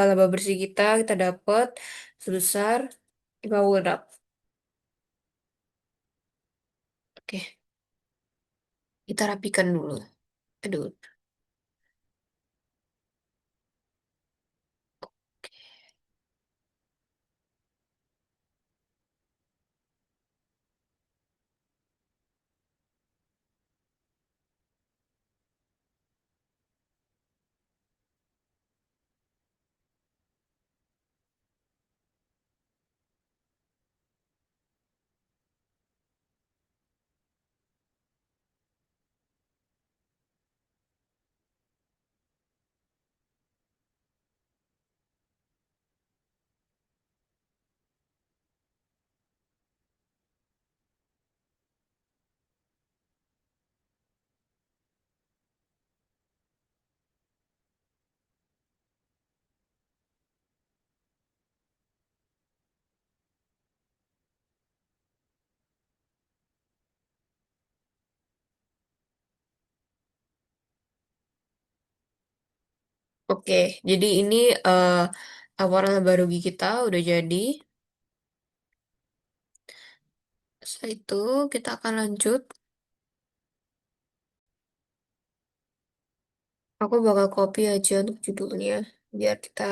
S1: laba bersih kita dapat sebesar 50 gram. Oke, kita rapikan dulu. Aduh. Oke, jadi ini eh laporan laba rugi kita udah jadi. Setelah itu kita akan lanjut. Aku bakal copy aja untuk judulnya biar kita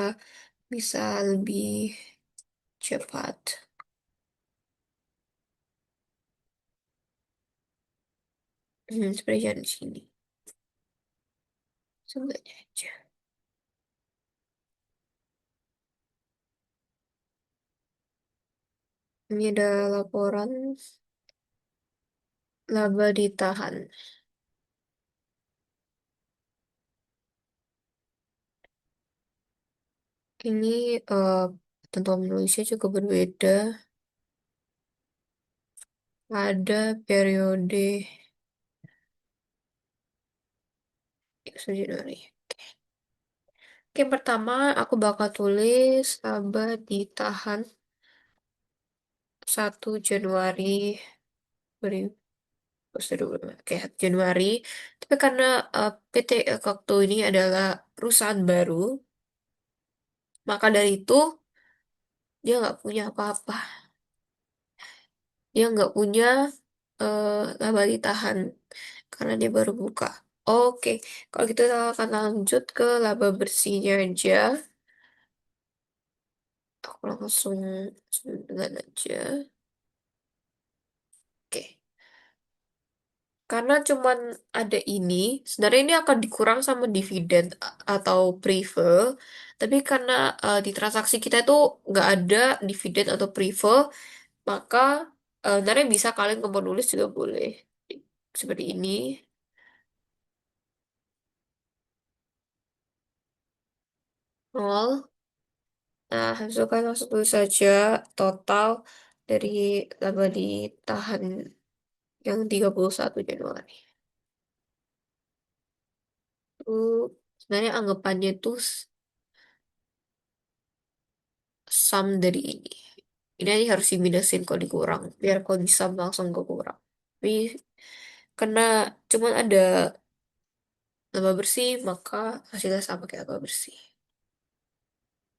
S1: bisa lebih cepat. Seperti yang di sini. Sebenarnya aja. Ini ada laporan laba ditahan. Ini ketentuan Malaysia juga berbeda. Ada periode 1 Januari. Oke, yang pertama aku bakal tulis laba ditahan 1 Januari 2022. Oke, 1 Januari. Tapi karena PT Ekokto ini adalah perusahaan baru, maka dari itu dia nggak punya apa-apa. Dia nggak punya laba ditahan karena dia baru buka. Oke, kalau gitu kita akan lanjut ke laba bersihnya aja. Aku langsung dengan aja. Oke. Karena cuman ada ini, sebenarnya ini akan dikurang sama dividen atau prefer. Tapi karena di transaksi kita itu nggak ada dividen atau prefer, maka sebenarnya bisa kalian kompor nulis juga boleh. Seperti ini. Nol. Nah, hasilkan langsung tulis saja total dari laba ditahan yang 31 Januari. Itu sebenarnya anggapannya itu sum dari ini. Ini aja harus diminusin kalau dikurang. Biar kalau di sum langsung kekurang. Tapi karena cuman ada laba bersih, maka hasilnya sama kayak laba bersih.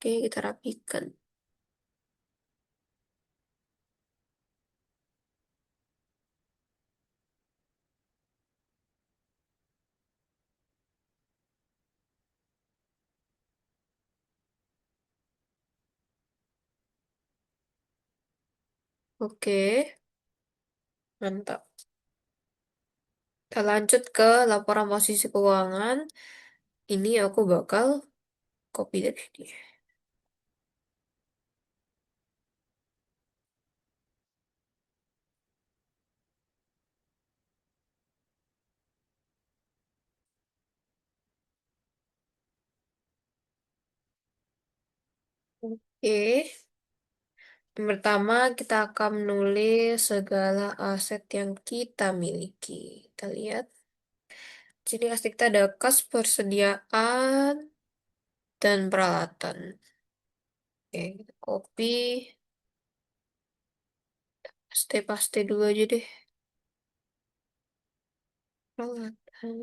S1: Oke, kita rapikan. Oke, mantap. Kita lanjut ke laporan posisi keuangan. Ini aku bakal copy dari sini. Oke, yang pertama kita akan menulis segala aset yang kita miliki. Kita lihat. Sini aset kita ada kas persediaan, dan peralatan. Oke, kopi, paste dulu aja deh. Peralatan.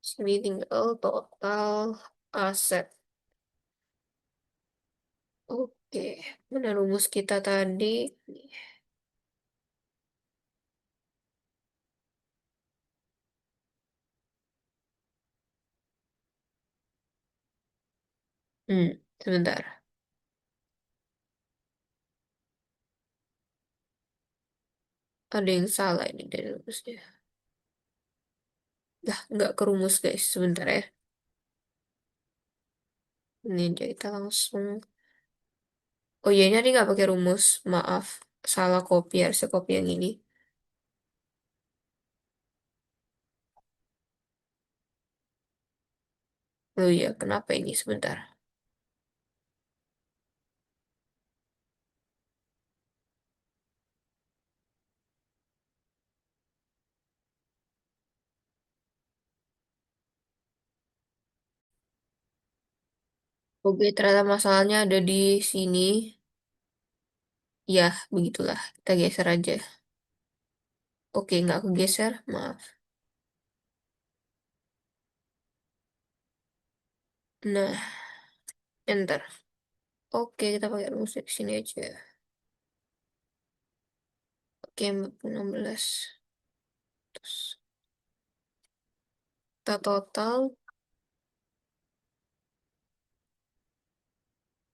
S1: Sini tinggal total aset. Oke, mana rumus kita tadi? Sebentar. Ada yang salah ini dari rumusnya. Dah, nggak ke rumus guys. Sebentar ya. Ini aja kita langsung. Oh iya, ini tadi nggak pakai rumus. Maaf, salah copy. Harusnya copy yang ini. Oh iya, kenapa ini? Sebentar. Oke, ternyata masalahnya ada di sini. Ya, begitulah. Kita geser aja. Oke, nggak kegeser. Maaf. Nah, enter. Oke, kita pakai rumus di sini aja. Oke, 16. Terus kita total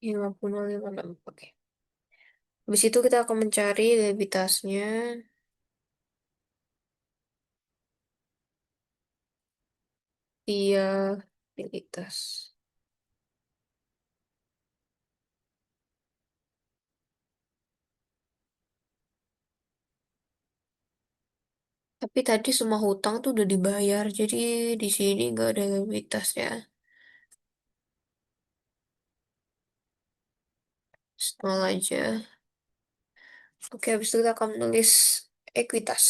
S1: 50,56. Oke. Habis itu kita akan mencari likuiditasnya. Iya, likuiditas. Tapi tadi semua hutang tuh udah dibayar, jadi di sini nggak ada likuiditas ya. Nol aja. Oke, habis itu kita akan menulis ekuitas.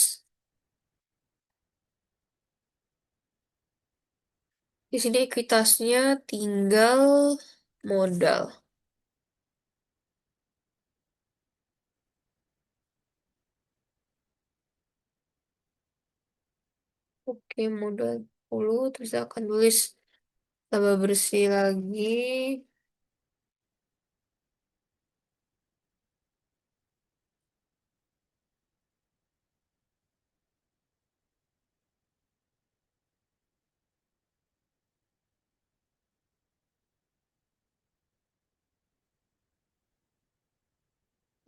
S1: Di sini ekuitasnya tinggal modal. Oke, modal 10, terus kita akan tulis laba bersih lagi.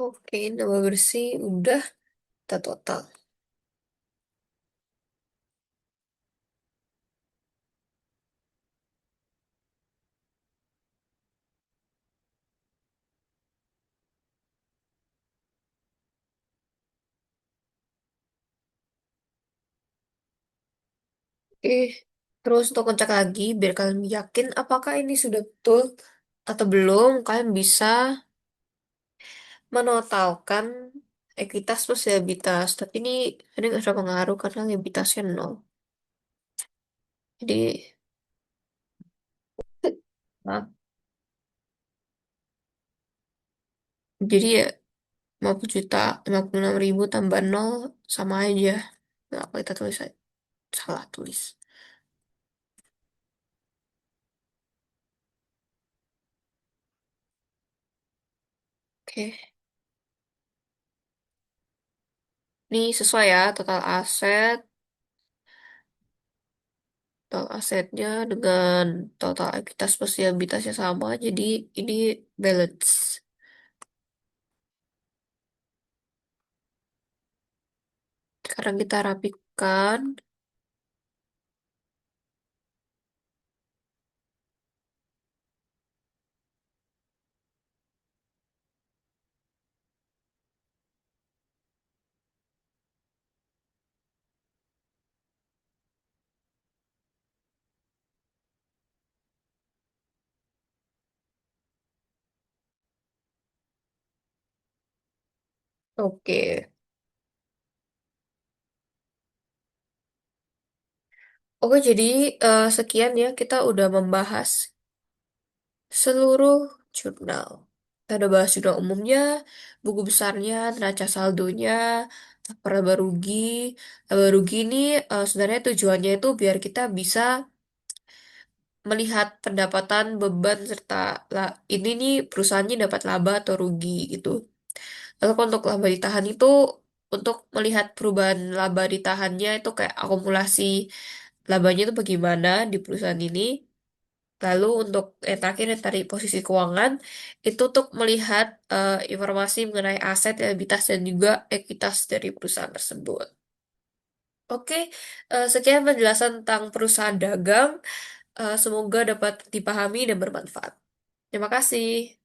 S1: Oke, laba bersih udah kita total. Oke, terus untuk ngecek lagi biar kalian yakin apakah ini sudah betul atau belum, kalian bisa menotalkan ekuitas plus liabilitas. Tapi ini nggak ada pengaruh karena liabilitasnya nol. Jadi, nah, jadi ya 50 juta, 56.000 tambah nol sama aja. Nah, apa kita tulis aja? Salah tulis. Oke, ini sesuai ya total aset. Total asetnya dengan total ekuitas plus liabilitasnya sama. Jadi ini balance. Sekarang kita rapikan. Oke. Oke, jadi sekian ya kita udah membahas seluruh jurnal. Kita udah bahas jurnal umumnya, buku besarnya, neraca saldonya, laba rugi. Laba rugi ini sebenarnya tujuannya itu biar kita bisa melihat pendapatan, beban, serta ini nih perusahaannya dapat laba atau rugi gitu. Lalu kalau untuk laba ditahan itu untuk melihat perubahan laba ditahannya itu kayak akumulasi labanya itu bagaimana di perusahaan ini. Lalu untuk yang terakhir yang tadi posisi keuangan itu untuk melihat informasi mengenai aset, liabilitas dan juga ekuitas dari perusahaan tersebut. Oke, sekian penjelasan tentang perusahaan dagang. Semoga dapat dipahami dan bermanfaat. Terima kasih.